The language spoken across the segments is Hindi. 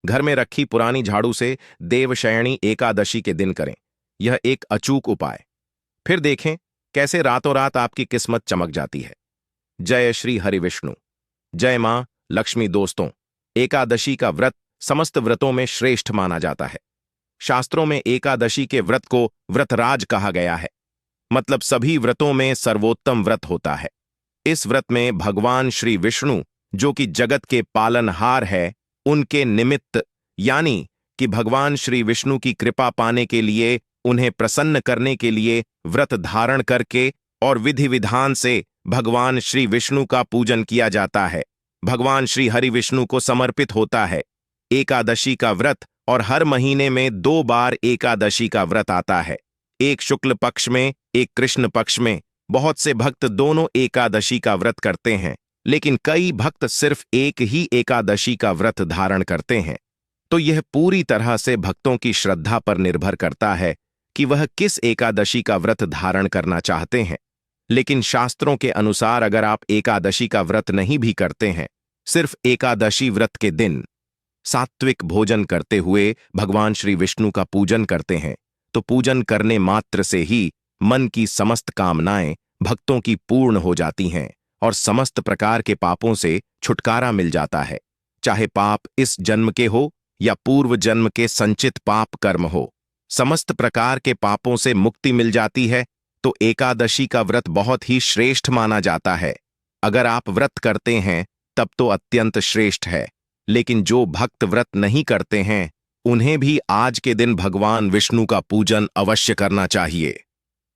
घर में रखी पुरानी झाड़ू से देवशयनी एकादशी के दिन करें। यह एक अचूक उपाय। फिर देखें कैसे रातों रात आपकी किस्मत चमक जाती है। जय श्री हरि विष्णु। जय मां लक्ष्मी। दोस्तों, एकादशी का व्रत समस्त व्रतों में श्रेष्ठ माना जाता है। शास्त्रों में एकादशी के व्रत को व्रतराज कहा गया है, मतलब सभी व्रतों में सर्वोत्तम व्रत होता है। इस व्रत में भगवान श्री विष्णु, जो कि जगत के पालनहार है, उनके निमित्त यानी कि भगवान श्री विष्णु की कृपा पाने के लिए, उन्हें प्रसन्न करने के लिए व्रत धारण करके और विधि विधान से भगवान श्री विष्णु का पूजन किया जाता है। भगवान श्री हरि विष्णु को समर्पित होता है एकादशी का व्रत। और हर महीने में 2 बार एकादशी का व्रत आता है, एक शुक्ल पक्ष में, एक कृष्ण पक्ष में। बहुत से भक्त दोनों एकादशी का व्रत करते हैं, लेकिन कई भक्त सिर्फ एक ही एकादशी का व्रत धारण करते हैं। तो यह पूरी तरह से भक्तों की श्रद्धा पर निर्भर करता है कि वह किस एकादशी का व्रत धारण करना चाहते हैं। लेकिन शास्त्रों के अनुसार अगर आप एकादशी का व्रत नहीं भी करते हैं, सिर्फ एकादशी व्रत के दिन सात्विक भोजन करते हुए भगवान श्री विष्णु का पूजन करते हैं, तो पूजन करने मात्र से ही मन की समस्त कामनाएं भक्तों की पूर्ण हो जाती हैं और समस्त प्रकार के पापों से छुटकारा मिल जाता है। चाहे पाप इस जन्म के हो या पूर्व जन्म के संचित पाप कर्म हो, समस्त प्रकार के पापों से मुक्ति मिल जाती है। तो एकादशी का व्रत बहुत ही श्रेष्ठ माना जाता है। अगर आप व्रत करते हैं तब तो अत्यंत श्रेष्ठ है, लेकिन जो भक्त व्रत नहीं करते हैं, उन्हें भी आज के दिन भगवान विष्णु का पूजन अवश्य करना चाहिए।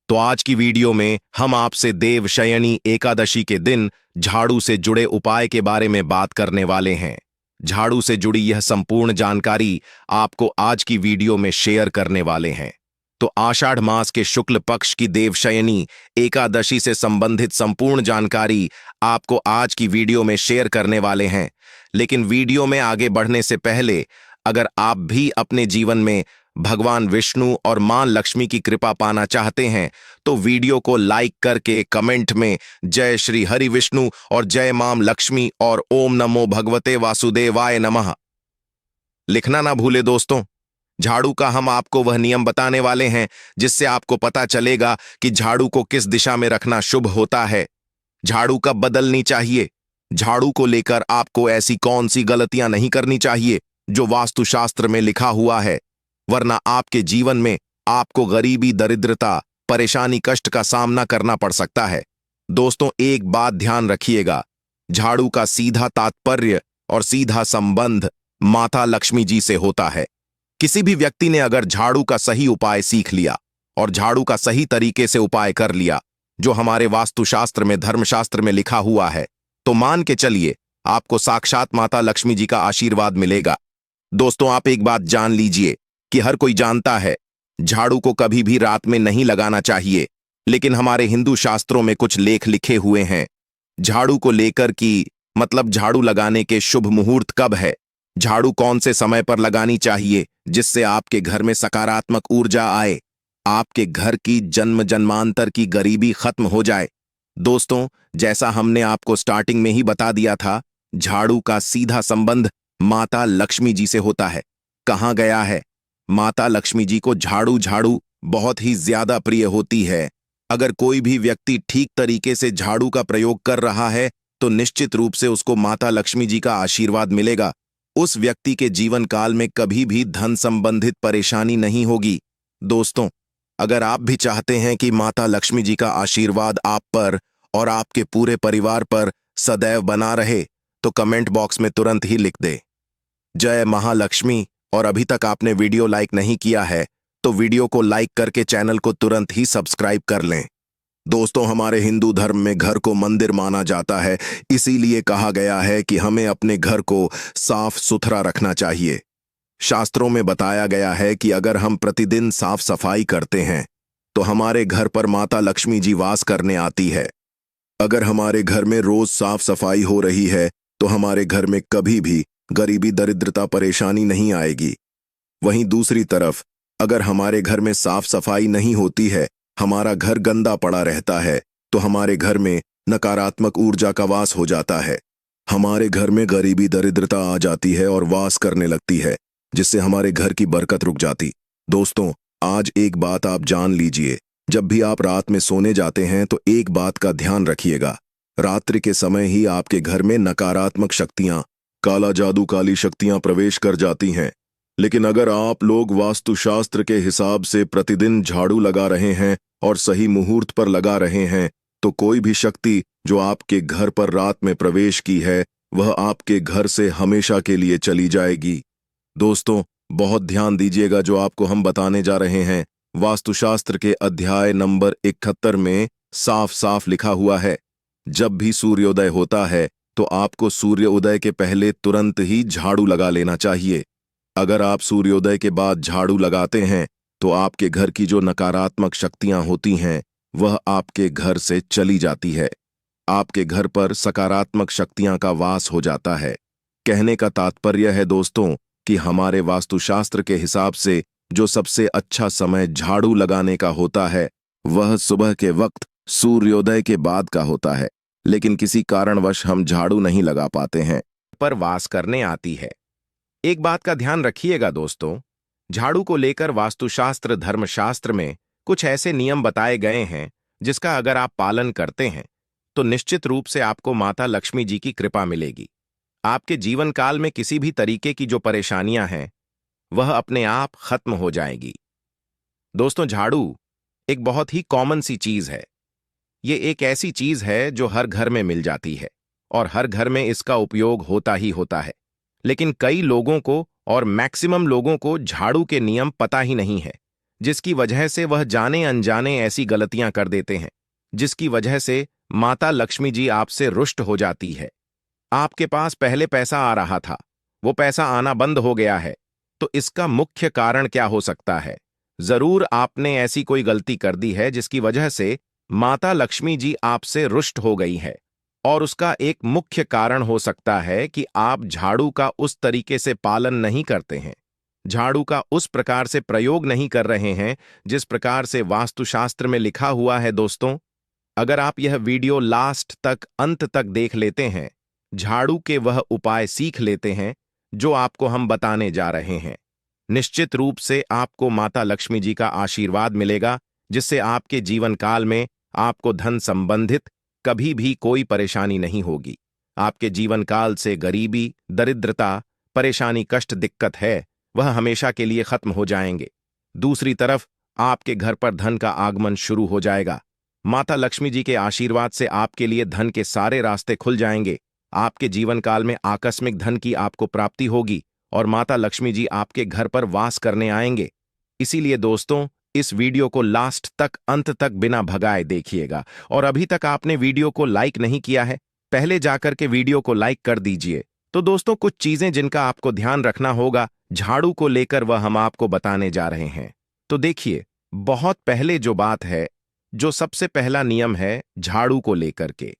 तो आज की वीडियो में हम आपसे देवशयनी एकादशी के दिन झाड़ू से जुड़े उपाय के बारे में बात करने वाले हैं। झाड़ू से जुड़ी यह संपूर्ण जानकारी आपको आज की वीडियो में शेयर करने वाले हैं। तो आषाढ़ मास के शुक्ल पक्ष की देवशयनी एकादशी से संबंधित संपूर्ण जानकारी आपको आज की वीडियो में शेयर करने वाले हैं। लेकिन वीडियो में आगे बढ़ने से पहले, अगर आप भी अपने जीवन में भगवान विष्णु और मां लक्ष्मी की कृपा पाना चाहते हैं, तो वीडियो को लाइक करके कमेंट में जय श्री हरि विष्णु और जय मां लक्ष्मी और ओम नमो भगवते वासुदेवाय नमः लिखना ना भूले। दोस्तों, झाड़ू का हम आपको वह नियम बताने वाले हैं जिससे आपको पता चलेगा कि झाड़ू को किस दिशा में रखना शुभ होता है, झाड़ू कब बदलनी चाहिए, झाड़ू को लेकर आपको ऐसी कौन सी गलतियां नहीं करनी चाहिए जो वास्तुशास्त्र में लिखा हुआ है, वरना आपके जीवन में आपको गरीबी, दरिद्रता, परेशानी, कष्ट का सामना करना पड़ सकता है। दोस्तों, एक बात ध्यान रखिएगा, झाड़ू का सीधा तात्पर्य और सीधा संबंध माता लक्ष्मी जी से होता है। किसी भी व्यक्ति ने अगर झाड़ू का सही उपाय सीख लिया और झाड़ू का सही तरीके से उपाय कर लिया, जो हमारे वास्तुशास्त्र में, धर्मशास्त्र में लिखा हुआ है, तो मान के चलिए आपको साक्षात माता लक्ष्मी जी का आशीर्वाद मिलेगा। दोस्तों, आप एक बात जान लीजिए कि हर कोई जानता है झाड़ू को कभी भी रात में नहीं लगाना चाहिए, लेकिन हमारे हिंदू शास्त्रों में कुछ लेख लिखे हुए हैं झाड़ू को लेकर कि मतलब झाड़ू लगाने के शुभ मुहूर्त कब है, झाड़ू कौन से समय पर लगानी चाहिए जिससे आपके घर में सकारात्मक ऊर्जा आए, आपके घर की जन्म जन्मांतर की गरीबी खत्म हो जाए। दोस्तों, जैसा हमने आपको स्टार्टिंग में ही बता दिया था, झाड़ू का सीधा संबंध माता लक्ष्मी जी से होता है। कहाँ गया है? माता लक्ष्मी जी को झाड़ू बहुत ही ज्यादा प्रिय होती है। अगर कोई भी व्यक्ति ठीक तरीके से झाड़ू का प्रयोग कर रहा है, तो निश्चित रूप से उसको माता लक्ष्मी जी का आशीर्वाद मिलेगा। उस व्यक्ति के जीवन काल में कभी भी धन संबंधित परेशानी नहीं होगी। दोस्तों, अगर आप भी चाहते हैं कि माता लक्ष्मी जी का आशीर्वाद आप पर और आपके पूरे परिवार पर सदैव बना रहे, तो कमेंट बॉक्स में तुरंत ही लिख दे जय महालक्ष्मी। और अभी तक आपने वीडियो लाइक नहीं किया है, तो वीडियो को लाइक करके चैनल को तुरंत ही सब्सक्राइब कर लें। दोस्तों, हमारे हिंदू धर्म में घर को मंदिर माना जाता है, इसीलिए कहा गया है कि हमें अपने घर को साफ सुथरा रखना चाहिए। शास्त्रों में बताया गया है कि अगर हम प्रतिदिन साफ सफाई करते हैं, तो हमारे घर पर माता लक्ष्मी जी वास करने आती है। अगर हमारे घर में रोज साफ सफाई हो रही है, तो हमारे घर में कभी भी गरीबी, दरिद्रता, परेशानी नहीं आएगी। वहीं दूसरी तरफ अगर हमारे घर में साफ सफाई नहीं होती है, हमारा घर गंदा पड़ा रहता है, तो हमारे घर में नकारात्मक ऊर्जा का वास हो जाता है। हमारे घर में गरीबी दरिद्रता आ जाती है और वास करने लगती है, जिससे हमारे घर की बरकत रुक जाती। दोस्तों, आज एक बात आप जान लीजिए। जब भी आप रात में सोने जाते हैं तो एक बात का ध्यान रखिएगा। रात्रि के समय ही आपके घर में नकारात्मक शक्तियां, काला जादू, काली शक्तियां प्रवेश कर जाती हैं। लेकिन अगर आप लोग वास्तुशास्त्र के हिसाब से प्रतिदिन झाड़ू लगा रहे हैं और सही मुहूर्त पर लगा रहे हैं, तो कोई भी शक्ति जो आपके घर पर रात में प्रवेश की है, वह आपके घर से हमेशा के लिए चली जाएगी। दोस्तों, बहुत ध्यान दीजिएगा जो आपको हम बताने जा रहे हैं। वास्तुशास्त्र के अध्याय नंबर 71 में साफ साफ लिखा हुआ है, जब भी सूर्योदय होता है तो आपको सूर्योदय के पहले तुरंत ही झाड़ू लगा लेना चाहिए। अगर आप सूर्योदय के बाद झाड़ू लगाते हैं तो आपके घर की जो नकारात्मक शक्तियां होती हैं, वह आपके घर से चली जाती है। आपके घर पर सकारात्मक शक्तियां का वास हो जाता है। कहने का तात्पर्य है दोस्तों कि हमारे वास्तुशास्त्र के हिसाब से जो सबसे अच्छा समय झाड़ू लगाने का होता है, वह सुबह के वक्त सूर्योदय के बाद का होता है। लेकिन किसी कारणवश हम झाड़ू नहीं लगा पाते हैं। पर वास करने आती है। एक बात का ध्यान रखिएगा दोस्तों, झाड़ू को लेकर वास्तुशास्त्र धर्मशास्त्र में कुछ ऐसे नियम बताए गए हैं जिसका अगर आप पालन करते हैं तो निश्चित रूप से आपको माता लक्ष्मी जी की कृपा मिलेगी। आपके जीवन काल में किसी भी तरीके की जो परेशानियां हैं, वह अपने आप खत्म हो जाएगी। दोस्तों, झाड़ू एक बहुत ही कॉमन सी चीज है। ये एक ऐसी चीज है जो हर घर में मिल जाती है और हर घर में इसका उपयोग होता ही होता है। लेकिन कई लोगों को और मैक्सिमम लोगों को झाड़ू के नियम पता ही नहीं है, जिसकी वजह से वह जाने अनजाने ऐसी गलतियां कर देते हैं, जिसकी वजह से माता लक्ष्मी जी आपसे रुष्ट हो जाती है। आपके पास पहले पैसा आ रहा था, वो पैसा आना बंद हो गया है। तो इसका मुख्य कारण क्या हो सकता है? जरूर आपने ऐसी कोई गलती कर दी है जिसकी वजह से माता लक्ष्मी जी आपसे रुष्ट हो गई है। और उसका एक मुख्य कारण हो सकता है कि आप झाड़ू का उस तरीके से पालन नहीं करते हैं, झाड़ू का उस प्रकार से प्रयोग नहीं कर रहे हैं जिस प्रकार से वास्तुशास्त्र में लिखा हुआ है। दोस्तों, अगर आप यह वीडियो लास्ट तक, अंत तक देख लेते हैं, झाड़ू के वह उपाय सीख लेते हैं जो आपको हम बताने जा रहे हैं, निश्चित रूप से आपको माता लक्ष्मी जी का आशीर्वाद मिलेगा, जिससे आपके जीवन काल में आपको धन संबंधित कभी भी कोई परेशानी नहीं होगी। आपके जीवन काल से गरीबी, दरिद्रता, परेशानी, कष्ट, दिक्कत है, वह हमेशा के लिए खत्म हो जाएंगे। दूसरी तरफ आपके घर पर धन का आगमन शुरू हो जाएगा। माता लक्ष्मी जी के आशीर्वाद से आपके लिए धन के सारे रास्ते खुल जाएंगे। आपके जीवन काल में आकस्मिक धन की आपको प्राप्ति होगी और माता लक्ष्मी जी आपके घर पर वास करने आएंगे। इसीलिए दोस्तों, इस वीडियो को लास्ट तक, अंत तक बिना भगाए देखिएगा। और अभी तक आपने वीडियो को लाइक नहीं किया है, पहले जाकर के वीडियो को लाइक कर दीजिए। तो दोस्तों, कुछ चीजें जिनका आपको ध्यान रखना होगा झाड़ू को लेकर, वह हम आपको बताने जा रहे हैं। तो देखिए, बहुत पहले जो बात है, जो सबसे पहला नियम है झाड़ू को लेकर के,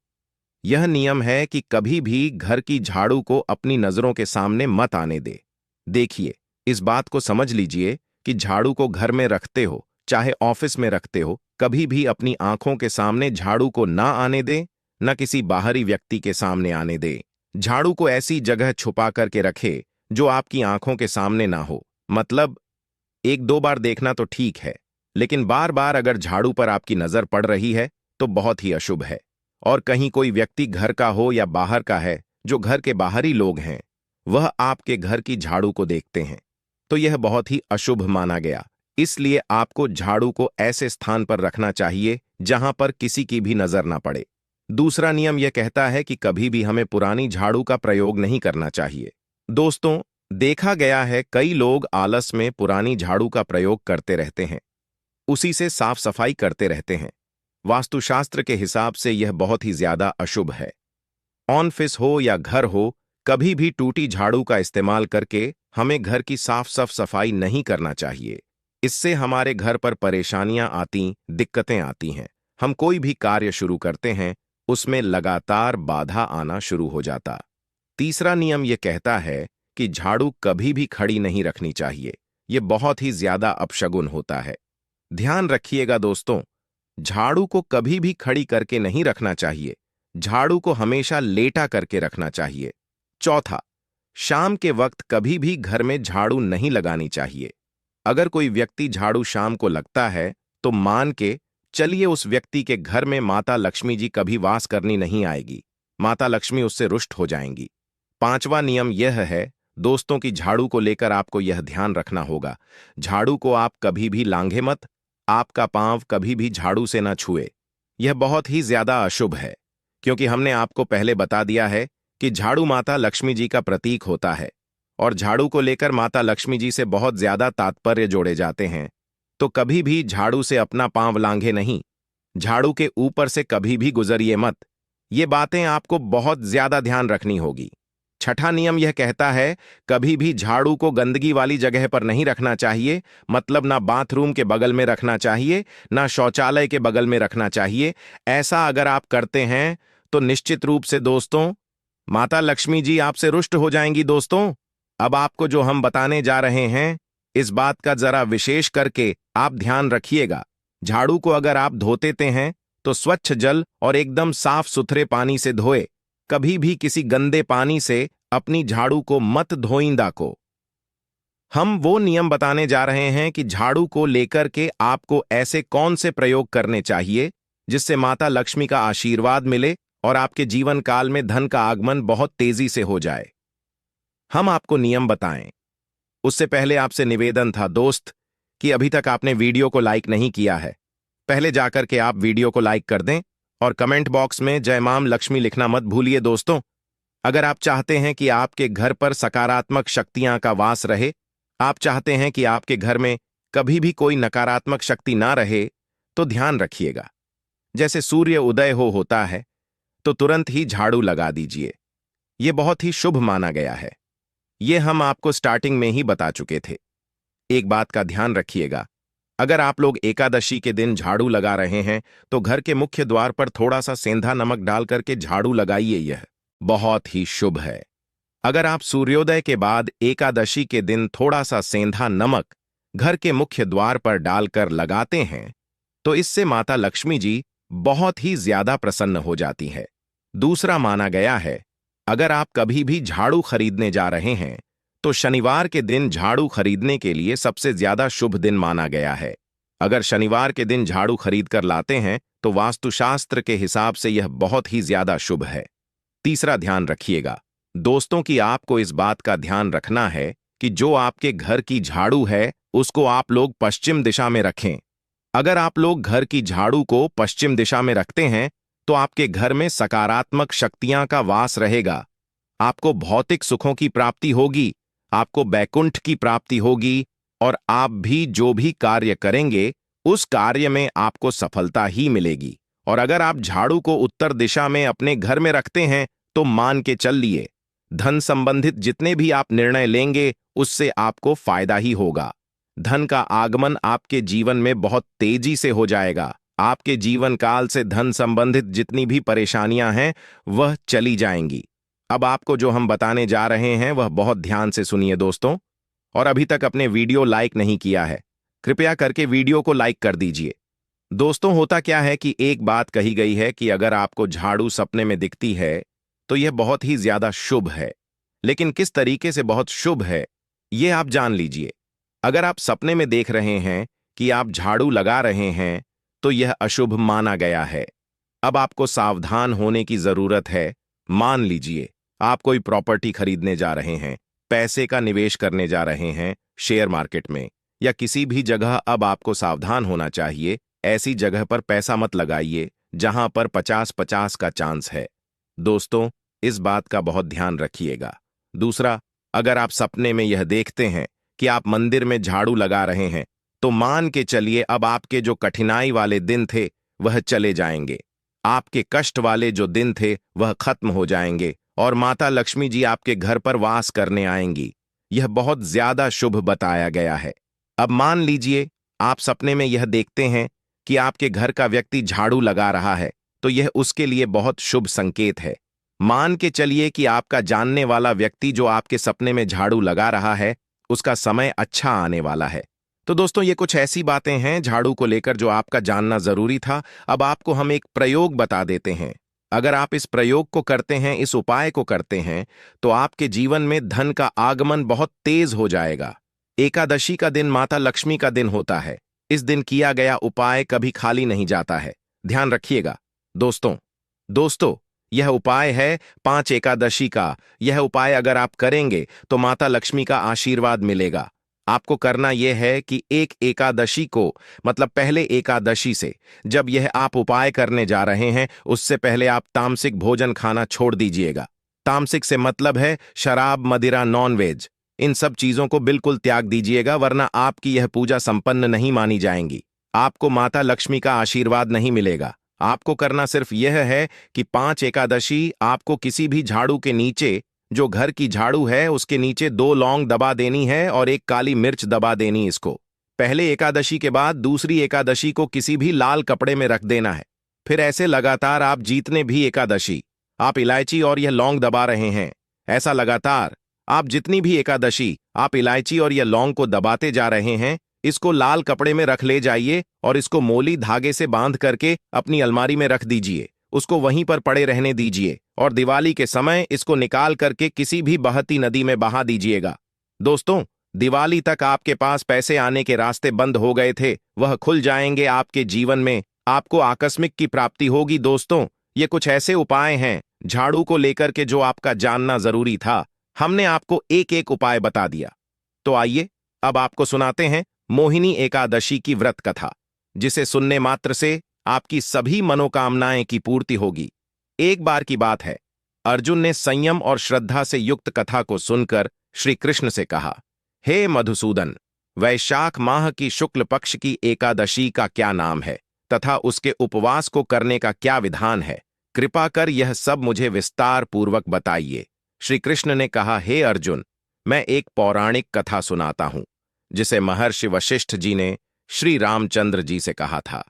यह नियम है कि कभी भी घर की झाड़ू को अपनी नजरों के सामने मत आने दे। देखिए, इस बात को समझ लीजिए कि झाड़ू को घर में रखते हो, चाहे ऑफिस में रखते हो, कभी भी अपनी आंखों के सामने झाड़ू को ना आने दे, न किसी बाहरी व्यक्ति के सामने आने दे। झाड़ू को ऐसी जगह छुपा करके रखे जो आपकी आंखों के सामने ना हो। मतलब एक दो बार देखना तो ठीक है, लेकिन बार बार अगर झाड़ू पर आपकी नजर पड़ रही है तो बहुत ही अशुभ है। और कहीं कोई व्यक्ति घर का हो या बाहर का है, जो घर के बाहरी लोग हैं, वह आपके घर की झाड़ू को देखते हैं, तो यह बहुत ही अशुभ माना गया। इसलिए आपको झाड़ू को ऐसे स्थान पर रखना चाहिए जहां पर किसी की भी नजर ना पड़े। दूसरा नियम यह कहता है कि कभी भी हमें पुरानी झाड़ू का प्रयोग नहीं करना चाहिए। दोस्तों, देखा गया है कई लोग आलस में पुरानी झाड़ू का प्रयोग करते रहते हैं, उसी से साफ सफाई करते रहते हैं। वास्तुशास्त्र के हिसाब से यह बहुत ही ज्यादा अशुभ है। ऑफिस हो या घर हो, कभी भी टूटी झाड़ू का इस्तेमाल करके हमें घर की साफ सफाई नहीं करना चाहिए। इससे हमारे घर पर परेशानियां आती, दिक्कतें आती हैं। हम कोई भी कार्य शुरू करते हैं, उसमें लगातार बाधा आना शुरू हो जाता। तीसरा नियम यह कहता है कि झाड़ू कभी भी खड़ी नहीं रखनी चाहिए। यह बहुत ही ज्यादा अपशगुन होता है। ध्यान रखिएगा दोस्तों, झाड़ू को कभी भी खड़ी करके नहीं रखना चाहिए। झाड़ू को हमेशा लेटा करके रखना चाहिए। चौथा, शाम के वक्त कभी भी घर में झाड़ू नहीं लगानी चाहिए। अगर कोई व्यक्ति झाड़ू शाम को लगता है तो मान के चलिए उस व्यक्ति के घर में माता लक्ष्मी जी कभी वास करनी नहीं आएगी, माता लक्ष्मी उससे रुष्ट हो जाएंगी। पांचवा नियम यह है दोस्तों की झाड़ू को लेकर आपको यह ध्यान रखना होगा, झाड़ू को आप कभी भी लांघे मत, आपका पांव कभी भी झाड़ू से न छुए। यह बहुत ही ज्यादा अशुभ है, क्योंकि हमने आपको पहले बता दिया है कि झाड़ू माता लक्ष्मी जी का प्रतीक होता है और झाड़ू को लेकर माता लक्ष्मी जी से बहुत ज्यादा तात्पर्य जोड़े जाते हैं। तो कभी भी झाड़ू से अपना पांव लांघे नहीं, झाड़ू के ऊपर से कभी भी गुजरिए मत। ये बातें आपको बहुत ज्यादा ध्यान रखनी होगी। छठा नियम यह कहता है कभी भी झाड़ू को गंदगी वाली जगह पर नहीं रखना चाहिए, मतलब ना बाथरूम के बगल में रखना चाहिए, ना शौचालय के बगल में रखना चाहिए। ऐसा अगर आप करते हैं तो निश्चित रूप से दोस्तों माता लक्ष्मी जी आपसे रुष्ट हो जाएंगी। दोस्तों, अब आपको जो हम बताने जा रहे हैं इस बात का जरा विशेष करके आप ध्यान रखिएगा। झाड़ू को अगर आप धोते हैं तो स्वच्छ जल और एकदम साफ सुथरे पानी से धोए, कभी भी किसी गंदे पानी से अपनी झाड़ू को मत धोइंदा को। हम वो नियम बताने जा रहे हैं कि झाड़ू को लेकर के आपको ऐसे कौन से प्रयोग करने चाहिए जिससे माता लक्ष्मी का आशीर्वाद मिले और आपके जीवन काल में धन का आगमन बहुत तेजी से हो जाए। हम आपको नियम बताएं उससे पहले आपसे निवेदन था दोस्त कि अभी तक आपने वीडियो को लाइक नहीं किया है, पहले जाकर के आप वीडियो को लाइक कर दें और कमेंट बॉक्स में जय मां लक्ष्मी लिखना मत भूलिए। दोस्तों, अगर आप चाहते हैं कि आपके घर पर सकारात्मक शक्तियां का वास रहे, आप चाहते हैं कि आपके घर में कभी भी कोई नकारात्मक शक्ति ना रहे, तो ध्यान रखिएगा जैसे सूर्य उदय होता है तो तुरंत ही झाड़ू लगा दीजिए। यह बहुत ही शुभ माना गया है। यह हम आपको स्टार्टिंग में ही बता चुके थे। एक बात का ध्यान रखिएगा, अगर आप लोग एकादशी के दिन झाड़ू लगा रहे हैं तो घर के मुख्य द्वार पर थोड़ा सा सेंधा नमक डाल करके झाड़ू लगाइए, यह बहुत ही शुभ है। अगर आप सूर्योदय के बाद एकादशी के दिन थोड़ा सा सेंधा नमक घर के मुख्य द्वार पर डालकर लगाते हैं तो इससे माता लक्ष्मी जी बहुत ही ज्यादा प्रसन्न हो जाती है। दूसरा माना गया है अगर आप कभी भी झाड़ू खरीदने जा रहे हैं तो शनिवार के दिन झाड़ू खरीदने के लिए सबसे ज्यादा शुभ दिन माना गया है। अगर शनिवार के दिन झाड़ू खरीद कर लाते हैं तो वास्तुशास्त्र के हिसाब से यह बहुत ही ज्यादा शुभ है। तीसरा ध्यान रखिएगा दोस्तों कि आपको इस बात का ध्यान रखना है कि जो आपके घर की झाड़ू है उसको आप लोग पश्चिम दिशा में रखें। अगर आप लोग घर की झाड़ू को पश्चिम दिशा में रखते हैं तो आपके घर में सकारात्मक शक्तियां का वास रहेगा, आपको भौतिक सुखों की प्राप्ति होगी, आपको बैकुंठ की प्राप्ति होगी और आप भी जो भी कार्य करेंगे उस कार्य में आपको सफलता ही मिलेगी। और अगर आप झाड़ू को उत्तर दिशा में अपने घर में रखते हैं तो मान के चल लिए धन संबंधित जितने भी आप निर्णय लेंगे उससे आपको फायदा ही होगा। धन का आगमन आपके जीवन में बहुत तेजी से हो जाएगा। आपके जीवन काल से धन संबंधित जितनी भी परेशानियां हैं वह चली जाएंगी। अब आपको जो हम बताने जा रहे हैं वह बहुत ध्यान से सुनिए दोस्तों, और अभी तक अपने वीडियो लाइक नहीं किया है कृपया करके वीडियो को लाइक कर दीजिए। दोस्तों, होता क्या है कि एक बात कही गई है कि अगर आपको झाड़ू सपने में दिखती है तो यह बहुत ही ज्यादा शुभ है, लेकिन किस तरीके से बहुत शुभ है यह आप जान लीजिए। अगर आप सपने में देख रहे हैं कि आप झाड़ू लगा रहे हैं तो यह अशुभ माना गया है। अब आपको सावधान होने की जरूरत है। मान लीजिए आप कोई प्रॉपर्टी खरीदने जा रहे हैं, पैसे का निवेश करने जा रहे हैं शेयर मार्केट में या किसी भी जगह, अब आपको सावधान होना चाहिए। ऐसी जगह पर पैसा मत लगाइए जहां पर 50-50 का चांस है। दोस्तों, इस बात का बहुत ध्यान रखिएगा। दूसरा, अगर आप सपने में यह देखते हैं कि आप मंदिर में झाड़ू लगा रहे हैं तो मान के चलिए अब आपके जो कठिनाई वाले दिन थे वह चले जाएंगे, आपके कष्ट वाले जो दिन थे वह खत्म हो जाएंगे और माता लक्ष्मी जी आपके घर पर वास करने आएंगी। यह बहुत ज्यादा शुभ बताया गया है। अब मान लीजिए आप सपने में यह देखते हैं कि आपके घर का व्यक्ति झाड़ू लगा रहा है तो यह उसके लिए बहुत शुभ संकेत है। मान के चलिए कि आपका जानने वाला व्यक्ति जो आपके सपने में झाड़ू लगा रहा है उसका समय अच्छा आने वाला है। तो दोस्तों, ये कुछ ऐसी बातें हैं झाड़ू को लेकर जो आपका जानना जरूरी था। अब आपको हम एक प्रयोग बता देते हैं। अगर आप इस प्रयोग को करते हैं, इस उपाय को करते हैं, तो आपके जीवन में धन का आगमन बहुत तेज हो जाएगा। एकादशी का दिन माता लक्ष्मी का दिन होता है। इस दिन किया गया उपाय कभी खाली नहीं जाता है। ध्यान रखिएगा दोस्तों। दोस्तों, यह उपाय है 5 एकादशी का। यह उपाय अगर आप करेंगे तो माता लक्ष्मी का आशीर्वाद मिलेगा। आपको करना यह है कि एक एकादशी को, मतलब पहले एकादशी से जब यह आप उपाय करने जा रहे हैं, उससे पहले आप तामसिक भोजन खाना छोड़ दीजिएगा। तामसिक से मतलब है शराब, मदिरा, नॉनवेज। इन सब चीजों को बिल्कुल त्याग दीजिएगा, वरना आपकी यह पूजा संपन्न नहीं मानी जाएंगी। आपको माता लक्ष्मी का आशीर्वाद नहीं मिलेगा। आपको करना सिर्फ यह है कि 5 एकादशी आपको किसी भी झाड़ू के नीचे, जो घर की झाड़ू है उसके नीचे 2 लौंग दबा देनी है और 1 काली मिर्च दबा देनी। इसको पहले एकादशी के बाद दूसरी एकादशी को किसी भी लाल कपड़े में रख देना है। फिर ऐसे लगातार आप जितने भी एकादशी आप इलायची और यह लौंग दबा रहे हैं, ऐसा लगातार आप जितनी भी एकादशी आप इलायची और यह लौंग को दबाते जा रहे हैं, इसको लाल कपड़े में रख ले जाइए और इसको मोली धागे से बांध करके अपनी अलमारी में रख दीजिए। उसको वहीं पर पड़े रहने दीजिए और दिवाली के समय इसको निकाल करके किसी भी बहती नदी में बहा दीजिएगा। दोस्तों, दिवाली तक आपके पास पैसे आने के रास्ते बंद हो गए थे, वह खुल जाएंगे आपके जीवन में। आपको आकस्मिक की प्राप्ति होगी। दोस्तों, ये कुछ ऐसे उपाय हैं झाड़ू को लेकर के जो आपका जानना जरूरी था। हमने आपको एक एक उपाय बता दिया। तो आइए अब आपको सुनाते हैं मोहिनी एकादशी की व्रत कथा, जिसे सुनने मात्र से आपकी सभी मनोकामनाएं की पूर्ति होगी। एक बार की बात है, अर्जुन ने संयम और श्रद्धा से युक्त कथा को सुनकर श्री कृष्ण से कहा, हे मधुसूदन, वैशाख माह की शुक्ल पक्ष की एकादशी का क्या नाम है तथा उसके उपवास को करने का क्या विधान है? कृपा कर यह सब मुझे विस्तार पूर्वक बताइए। श्री कृष्ण ने कहा, हे अर्जुन, मैं एक पौराणिक कथा सुनाता हूं जिसे महर्षि वशिष्ठ जी ने श्री रामचंद्र जी से कहा था।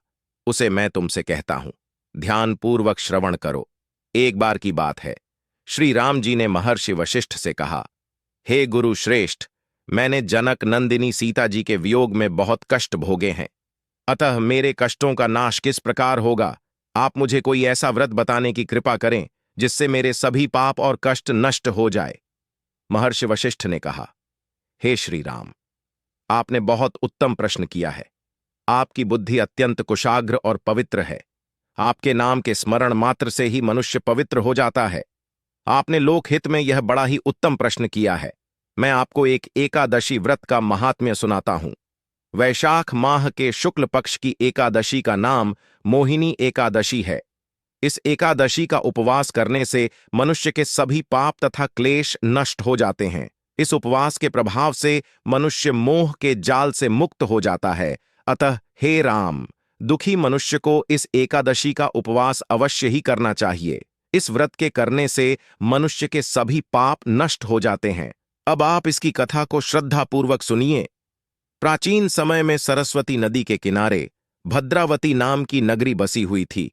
उसे मैं तुमसे कहता हूं, ध्यान पूर्वक श्रवण करो। एक बार की बात है, श्री राम जी ने महर्षि वशिष्ठ से कहा, हे गुरु श्रेष्ठ, मैंने जनक नंदिनी सीता जी के वियोग में बहुत कष्ट भोगे हैं, अतः मेरे कष्टों का नाश किस प्रकार होगा? आप मुझे कोई ऐसा व्रत बताने की कृपा करें जिससे मेरे सभी पाप और कष्ट नष्ट हो जाए। महर्षि वशिष्ठ ने कहा, हे श्री राम, आपने बहुत उत्तम प्रश्न किया है। आपकी बुद्धि अत्यंत कुशाग्र और पवित्र है। आपके नाम के स्मरण मात्र से ही मनुष्य पवित्र हो जाता है। आपने लोकहित में यह बड़ा ही उत्तम प्रश्न किया है। मैं आपको एक एकादशी व्रत का महात्म्य सुनाता हूं। वैशाख माह के शुक्ल पक्ष की एकादशी का नाम मोहिनी एकादशी है। इस एकादशी का उपवास करने से मनुष्य के सभी पाप तथा क्लेश नष्ट हो जाते हैं। इस उपवास के प्रभाव से मनुष्य मोह के जाल से मुक्त हो जाता है। अतः हे राम, दुखी मनुष्य को इस एकादशी का उपवास अवश्य ही करना चाहिए। इस व्रत के करने से मनुष्य के सभी पाप नष्ट हो जाते हैं। अब आप इसकी कथा को श्रद्धापूर्वक सुनिए। प्राचीन समय में सरस्वती नदी के किनारे भद्रावती नाम की नगरी बसी हुई थी।